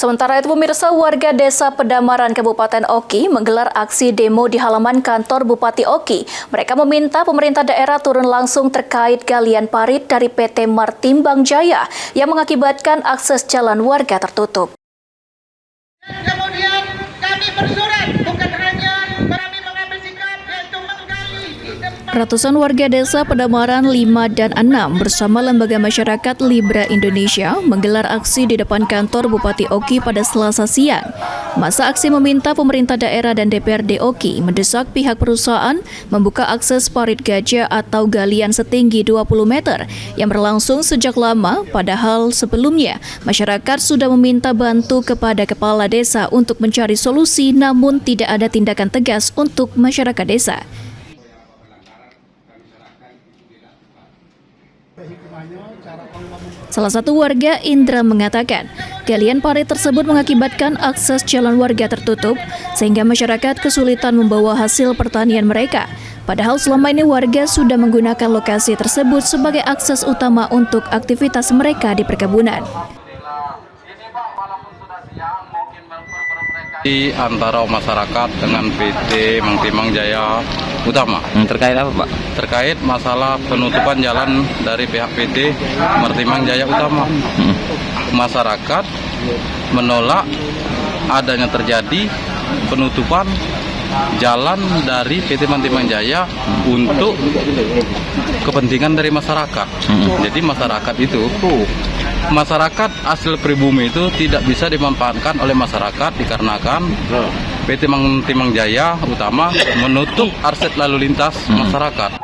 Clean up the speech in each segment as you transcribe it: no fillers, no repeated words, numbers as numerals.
Sementara itu, pemirsa, warga Desa Pedamaran, Kabupaten Oki menggelar aksi demo di halaman kantor Bupati Oki. Mereka meminta pemerintah daerah turun langsung terkait galian parit dari PT Martimbang Jaya yang mengakibatkan akses jalan warga tertutup. Kemudian kami bersurat, bukan hanya kami mengambil sikap, yaitu menggali di tempat. Ratusan warga Desa Pedamaran 5 dan 6 bersama Lembaga Masyarakat Libra Indonesia menggelar aksi di depan kantor Bupati Oki pada Selasa siang. Masa aksi meminta pemerintah daerah dan DPRD Oki mendesak pihak perusahaan membuka akses parit gajah atau galian setinggi 20 meter yang berlangsung sejak lama, padahal sebelumnya masyarakat sudah meminta bantu kepada kepala desa untuk mencari solusi, namun tidak ada tindakan tegas untuk masyarakat desa. Salah satu warga, Indra, mengatakan galian parit tersebut mengakibatkan akses jalan warga tertutup sehingga masyarakat kesulitan membawa hasil pertanian mereka. Padahal selama ini warga sudah menggunakan lokasi tersebut sebagai akses utama untuk aktivitas mereka di perkebunan. Di antara masyarakat dengan PT Martimbang Jaya Utama. Terkait apa, Pak? Terkait masalah penutupan jalan dari pihak PT Martimbang Jaya Utama. Masyarakat menolak adanya terjadi penutupan jalan dari PT Martimbang Jaya untuk kepentingan dari masyarakat. Jadi masyarakat asli pribumi itu tidak bisa dimanfaatkan oleh masyarakat dikarenakan PT Martimbang Jaya Utama menutup akses lalu lintas masyarakat.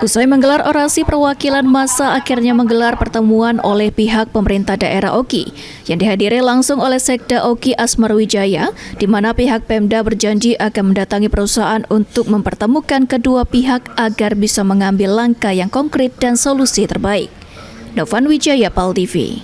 Usai menggelar orasi, perwakilan massa akhirnya menggelar pertemuan oleh pihak pemerintah daerah Oki yang dihadiri langsung oleh Sekda Oki Asmarwijaya, di mana pihak Pemda berjanji akan mendatangi perusahaan untuk mempertemukan kedua pihak agar bisa mengambil langkah yang konkret dan solusi terbaik. Novan Wijaya, PAL TV.